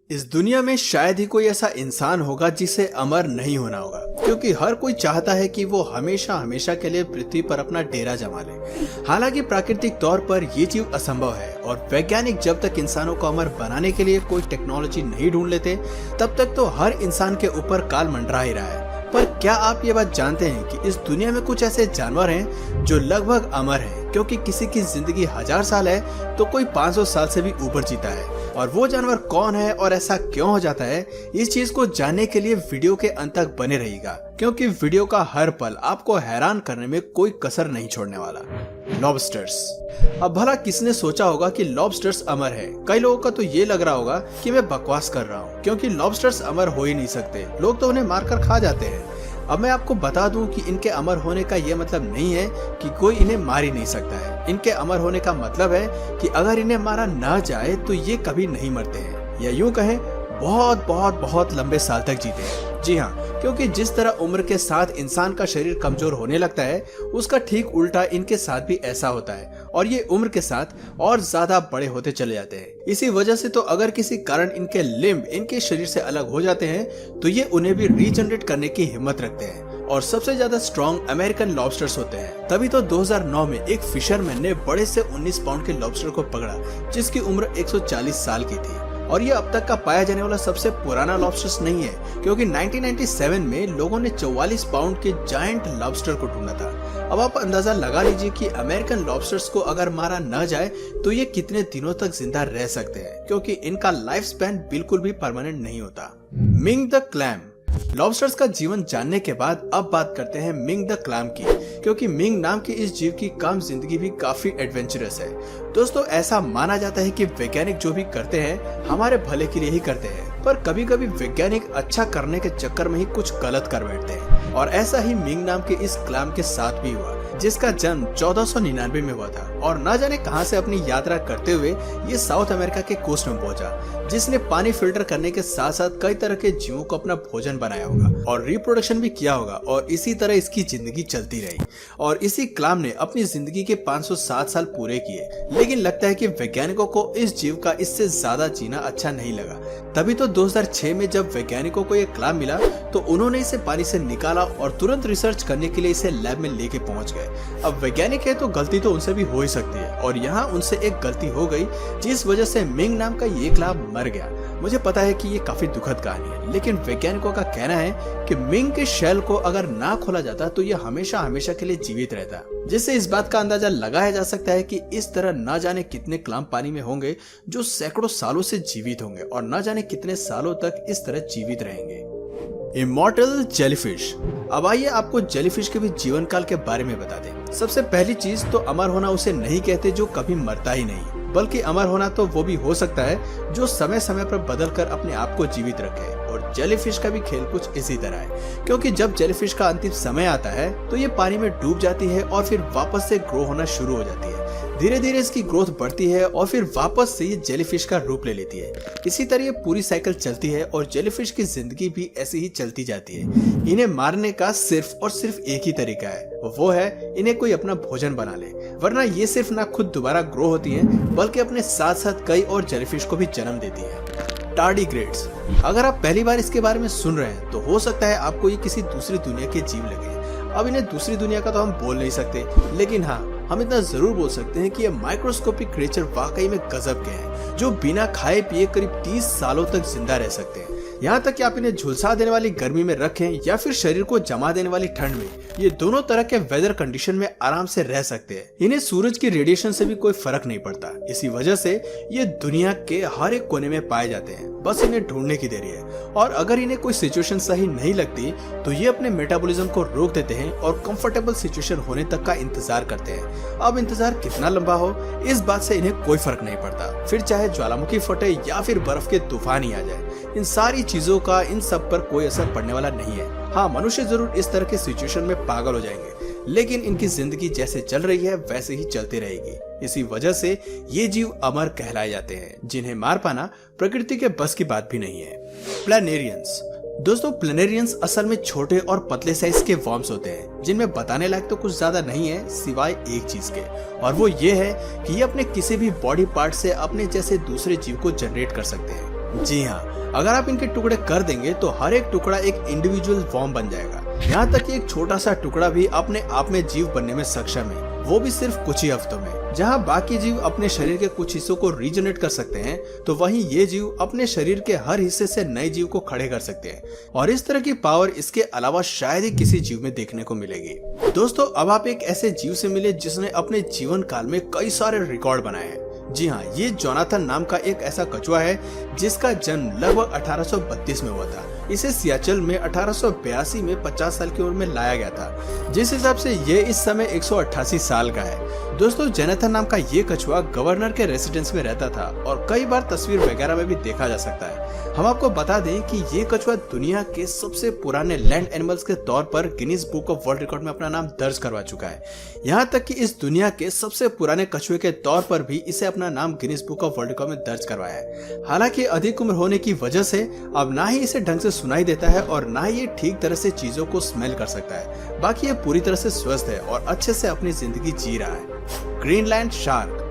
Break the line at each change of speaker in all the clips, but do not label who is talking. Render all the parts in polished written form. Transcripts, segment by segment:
इस दुनिया में शायद ही कोई ऐसा इंसान होगा जिसे अमर नहीं होना होगा, क्योंकि हर कोई चाहता है कि वो हमेशा हमेशा के लिए पृथ्वी पर अपना डेरा जमा ले। हालांकि प्राकृतिक तौर पर ये चीज असंभव है और वैज्ञानिक जब तक इंसानों को अमर बनाने के लिए कोई टेक्नोलॉजी नहीं ढूंढ लेते तब तक तो हर इंसान के ऊपर काल मंडरा ही रहा है। पर क्या आप ये बात जानते हैं कि इस दुनिया में कुछ ऐसे जानवर हैं जो लगभग अमर हैं, क्योंकि किसी की जिंदगी 1000 साल है तो कोई 500 साल से भी ऊपर जीता है। और वो जानवर कौन है और ऐसा क्यों हो जाता है, इस चीज को जानने के लिए वीडियो के अंत तक बने रहिएगा, क्योंकि वीडियो का हर पल आपको हैरान करने में कोई कसर नहीं छोड़ने वाला। लॉबस्टर्स। अब भला किसने सोचा होगा कि लॉबस्टर्स अमर है? कई लोगों का तो ये लग रहा होगा कि मैं बकवास कर रहा हूँ, क्योंकि लॉबस्टर्स अमर हो ही नहीं सकते, लोग तो उन्हें मारकर खा जाते हैं। अब मैं आपको बता दूं कि इनके अमर होने का ये मतलब नहीं है कि कोई इन्हें मार ही नहीं सकता है। इनके अमर होने का मतलब है कि अगर इन्हें मारा न जाए तो ये कभी नहीं मरते हैं, या यूं कहें बहुत बहुत बहुत लंबे साल तक जीते हैं। जी हाँ, क्योंकि जिस तरह उम्र के साथ इंसान का शरीर कमजोर होने लगता है, उसका ठीक उल्टा इनके साथ भी ऐसा होता है और ये उम्र के साथ और ज्यादा बड़े होते चले जाते हैं। इसी वजह से तो अगर किसी कारण इनके लिम्ब इनके शरीर से अलग हो जाते हैं तो ये उन्हें भी रीजनरेट करने की हिम्मत रखते हैं और सबसे ज्यादा स्ट्रॉन्ग अमेरिकन लॉबस्टर्स होते हैं। तभी तो 2009 में एक फिशरमैन ने बड़े से 19 पाउंड के लॉबस्टर को पकड़ा जिसकी उम्र 140 साल की थी। और ये अब तक का पाया जाने वाला सबसे पुराना लॉबस्टर्स नहीं है, क्योंकि 1997 में लोगों ने 44 पाउंड के जायंट लॉबस्टर को ढूंढा था। अब आप अंदाजा लगा लीजिए कि अमेरिकन लॉबस्टर्स को अगर मारा न जाए तो ये कितने दिनों तक जिंदा रह सकते हैं, क्योंकि इनका लाइफ स्पैन बिल्कुल भी परमानेंट नहीं होता। Ming the clam. लॉबस्टर्स का जीवन जानने के बाद अब बात करते हैं मिंग द क्लैम की, क्योंकि मिंग नाम के इस जीव की कम जिंदगी भी काफी एडवेंचरस है। दोस्तों, ऐसा माना जाता है कि वैज्ञानिक जो भी करते हैं हमारे भले के लिए ही करते हैं, पर कभी कभी वैज्ञानिक अच्छा करने के चक्कर में ही कुछ गलत कर बैठते हैं। और ऐसा ही मिंग नाम के इस क्लैम के साथ भी हुआ, जिसका जन्म 1499 में हुआ था और न जाने कहां से अपनी यात्रा करते हुए ये साउथ अमेरिका के कोस्ट में पहुंचा, जिसने पानी फिल्टर करने के साथ साथ कई तरह के जीवों को अपना भोजन बनाया होगा और रिप्रोडक्शन भी किया होगा, और इसी तरह इसकी जिंदगी चलती रही। और इसी क्लैम ने अपनी जिंदगी के 507 साल पूरे किए, लेकिन लगता है कि वैज्ञानिकों को इस जीव का इससे ज्यादा जीना अच्छा नहीं लगा। तभी तो 2006 में जब वैज्ञानिकों को ये क्लैम मिला तो उन्होंने इसे पानी से निकाला और तुरंत रिसर्च करने के लिए इसे लैब में लेके पहुंच गए। अब वैज्ञानिक है तो गलती तो उनसे भी हो ही सकती है, और यहाँ उनसे एक गलती हो गई जिस वजह से मिंग नाम का ये क्लैम मर गया। मुझे पता है कि ये काफी दुखद कहानी है, लेकिन वैज्ञानिकों का कहना है कि मिंग के शेल को अगर ना खोला जाता तो ये हमेशा हमेशा के लिए जीवित रहता, जिससे इस बात का अंदाजा लगाया जा सकता है कि इस तरह न जाने कितने क्लैम पानी में होंगे जो सैकड़ों सालों से जीवित होंगे और न जाने कितने सालों तक इस तरह जीवित रहेंगे। Immortal jellyfish. अब आइए आपको जेलीफिश के भी जीवन काल के बारे में बता दें। सबसे पहली चीज तो अमर होना उसे नहीं कहते जो कभी मरता ही नहीं, बल्कि अमर होना तो वो भी हो सकता है जो समय समय पर बदल कर अपने आप को जीवित रखे। और जेलीफिश का भी खेल कुछ इसी तरह है, क्योंकि जब जेलीफिश का अंतिम समय आता है तो ये पानी में डूब जाती है और फिर वापस से ग्रो होना शुरू हो जाती है। धीरे धीरे इसकी ग्रोथ बढ़ती है और फिर वापस से ये जेलीफिश का रूप ले लेती है। इसी तरह ये पूरी साइकिल चलती है और जेलीफिश की जिंदगी भी ऐसे ही चलती जाती है। इन्हें मारने का सिर्फ और सिर्फ एक ही तरीका है, वो है इन्हें कोई अपना भोजन बना ले, वरना ये सिर्फ ना खुद दोबारा ग्रो होती हैं बल्कि अपने साथ साथ कई और जेलीफिश को भी जन्म देती है। टार्डीग्रेड्स। अगर आप पहली बार इसके बारे में सुन रहे हैं तो हो सकता है आपको ये किसी दूसरी दुनिया के जीव लगे। अब इन्हें दूसरी दुनिया का तो हम बोल नहीं सकते, लेकिन हाँ, हम इतना जरूर बोल सकते हैं कि ये माइक्रोस्कोपिक क्रिएचर वाकई में गजब के हैं, जो बिना खाए पिए करीब 30 सालों तक जिंदा रह सकते हैं। यहाँ तक कि आप इन्हें झुलसा देने वाली गर्मी में रखें या फिर शरीर को जमा देने वाली ठंड में, ये दोनों तरह के वेदर कंडीशन में आराम से रह सकते हैं। इन्हें सूरज की रेडिएशन से भी कोई फर्क नहीं पड़ता। इसी वजह से ये दुनिया के हर एक कोने में पाए जाते हैं, बस इन्हें ढूंढने की देरी है। और अगर इन्हें कोई सिचुएशन सही नहीं लगती तो ये अपने मेटाबॉलिज्म को रोक देते हैं और कंफर्टेबल सिचुएशन होने तक का इंतजार करते हैं। अब इंतजार कितना लंबा हो, इस बात से इन्हें कोई फर्क नहीं पड़ता, फिर चाहे ज्वालामुखी फटे या फिर बर्फ के तूफान ही आ जाए। इन सारी चीजों का इन सब पर कोई असर पड़ने वाला नहीं है। हाँ, मनुष्य जरूर इस तरह के सिचुएशन में पागल हो जाएंगे, लेकिन इनकी जिंदगी जैसे चल रही है वैसे ही चलती रहेगी। इसी वजह से ये जीव अमर कहलाए जाते हैं, जिन्हें मार पाना प्रकृति के बस की बात भी नहीं है। प्लैनेरियंस। दोस्तों, प्लैनेरियंस असल में छोटे और पतले साइज के वर्म्स होते हैं, जिनमें बताने लायक तो कुछ ज्यादा नहीं है सिवाय एक चीज के, और वो ये है कि ये अपने किसी भी बॉडी पार्ट से अपने जैसे दूसरे जीव को जनरेट कर सकते हैं। जी हाँ, अगर आप इनके टुकड़े कर देंगे तो हर एक टुकड़ा एक इंडिविजुअल फॉर्म बन जाएगा। यहाँ तक कि एक छोटा सा टुकड़ा भी अपने आप में जीव बनने में सक्षम है, वो भी सिर्फ कुछ ही हफ्तों में। जहाँ बाकी जीव अपने शरीर के कुछ हिस्सों को रीजनरेट कर सकते हैं, तो वहीं ये जीव अपने शरीर के हर हिस्से से नए जीव को खड़े कर सकते हैं। और इस तरह की पावर इसके अलावा शायद ही किसी जीव में देखने को मिलेगी। दोस्तों, अब आप एक ऐसे जीव से मिले जिसने अपने जीवन काल में कई सारे रिकॉर्ड बनाए हैं। जी हाँ, ये जोनाथन नाम का एक ऐसा कछुआ है जिसका जन्म लगभग 1832 में हुआ था। इसे सियाचल में 1882 में 50 साल की उम्र में लाया गया था, जिस हिसाब से ये इस समय 188 साल का है। दोस्तों, जोनाथन नाम का ये कछुआ गवर्नर के रेसिडेंस में रहता था और कई बार तस्वीर वगैरह में भी देखा जा सकता है। हम आपको बता दें कि ये कछुआ दुनिया के सबसे पुराने लैंड एनिमल्स के तौर पर Guinness book of world record में अपना नाम दर्ज करवा चुका है। यहाँ तक कि इस दुनिया के सबसे पुराने कछुए के तौर पर भी इसे अपना नाम Guinness book of world record में दर्ज करवाया है। हालांकि अधिक उम्र होने की वजह से अब ना ही इसे ढंग से सुनाई देता है और ना ही ये ठीक तरह से चीजों को स्मेल कर सकता है। बाकी ये पूरी तरह से स्वस्थ है और अच्छे से अपनी जिंदगी जी रहा है। Greenland shark.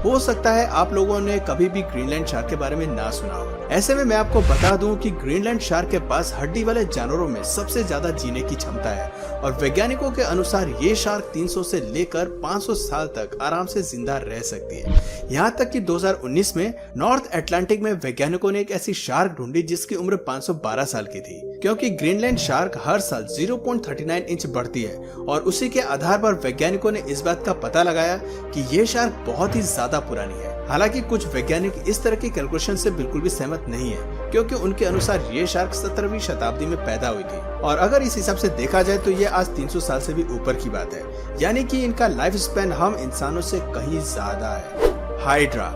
हो सकता है आप लोगों ने कभी भी ग्रीनलैंड शार्क के बारे में ना सुना हो। ऐसे में मैं आपको बता दूं कि ग्रीनलैंड शार्क के पास हड्डी वाले जानवरों में सबसे ज्यादा जीने की क्षमता है और वैज्ञानिकों के अनुसार ये शार्क 300 से लेकर 500 साल तक आराम से जिंदा रह सकती है। यहाँ तक कि 2019 में नॉर्थ अटलांटिक में वैज्ञानिकों ने एक ऐसी शार्क ढूंढी जिसकी उम्र 512 साल की थी। क्योंकि ग्रीनलैंड शार्क हर साल 0.39 इंच बढ़ती है और उसी के आधार पर वैज्ञानिकों ने इस बात का पता लगाया कि ये शार्क बहुत ही ज्यादा पुरानी है। हालांकि कुछ वैज्ञानिक इस तरह की कैलकुलेशन से बिल्कुल भी सहमत नहीं है, क्योंकि उनके अनुसार ये शार्क 17वीं शताब्दी में पैदा हुई थी और अगर इस हिसाब से देखा जाए तो ये आज 300 साल से भी ऊपर की बात है, यानी कि इनका लाइफ स्पैन हम इंसानों से कहीं ज्यादा है। हाइड्रा।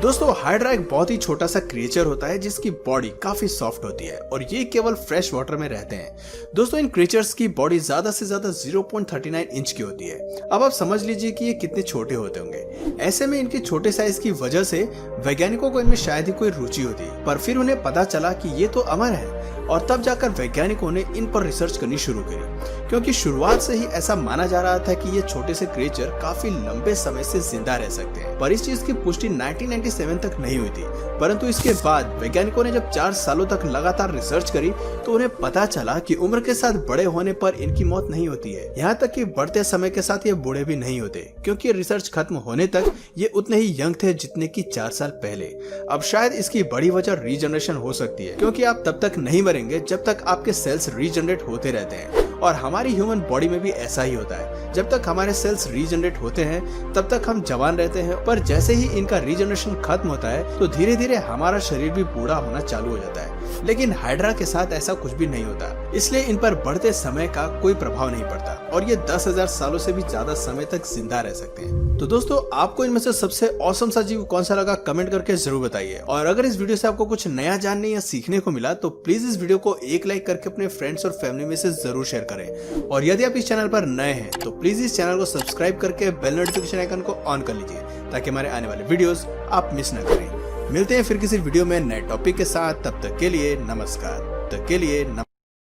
दोस्तों, हाइड्रा एक बहुत ही छोटा सा क्रिएचर होता है जिसकी बॉडी काफी सॉफ्ट होती है और ये केवल फ्रेश वाटर में रहते हैं। दोस्तों, इन क्रिएचर्स की बॉडी ज्यादा से ज्यादा 0.39 इंच की होती है। अब आप समझ लीजिए कि ये कितने छोटे होते होंगे। ऐसे में इनके छोटे साइज की वजह से वैज्ञानिकों को इनमें शायद ही कोई रुचि होती, पर फिर उन्हें पता चला कि ये तो अमर है और तब जाकर वैज्ञानिकों ने इन पर रिसर्च करनी शुरू करी, क्योंकि शुरुआत से ही ऐसा माना जा रहा था कि ये छोटे से क्रिएचर काफी लंबे समय से जिंदा रह सकते हैं। पर इस चीज की पुष्टि 1997 तक नहीं हुई थी, परंतु इसके बाद वैज्ञानिकों ने जब 4 सालों तक लगातार रिसर्च करी तो उन्हें पता चला कि उम्र के साथ बड़े होने पर इनकी मौत नहीं होती है। यहाँ तक कि बढ़ते समय के साथ ये बूढ़े भी नहीं होते, क्योंकि रिसर्च खत्म होने तक ये उतने ही यंग थे जितने कि 4 साल पहले। अब शायद इसकी बड़ी वजह रीजनरेशन हो सकती है, क्योंकि आप तब तक नहीं मरेंगे जब तक आपके सेल्स रीजनरेट होते रहते हैं और हमारी ह्यूमन बॉडी में भी ऐसा ही होता है। जब तक हमारे सेल्स रीजनरेट होते हैं तब तक हम जवान रहते हैं, पर जैसे ही इनका रीजनरेशन खत्म होता है तो धीरे धीरे हमारा शरीर भी बूढ़ा होना चालू हो जाता है। लेकिन हाइड्रा के साथ ऐसा कुछ भी नहीं होता, इसलिए इन पर बढ़ते समय का कोई प्रभाव नहीं पड़ता और ये 10,000 सालों से भी ज्यादा समय तक जिंदा रह सकते हैं। तो दोस्तों, आपको इनमें से सबसे ऑसम सा जीव कौन सा लगा कमेंट करके जरूर बताइए। और अगर इस वीडियो से आपको कुछ नया जानने या सीखने को मिला तो प्लीज इस वीडियो को एक लाइक करके अपने फ्रेंड्स और फैमिली में से जरूर शेयर करें। और यदि आप इस चैनल पर नए हैं तो प्लीज इस चैनल को सब्सक्राइब करके बेल नोटिफिकेशन आइकन को ऑन कर लीजिए, ताकि हमारे आने वाले वीडियोस आप मिस न करें। मिलते हैं फिर किसी वीडियो में नए टॉपिक के साथ। तब तक के लिए नमस्कार।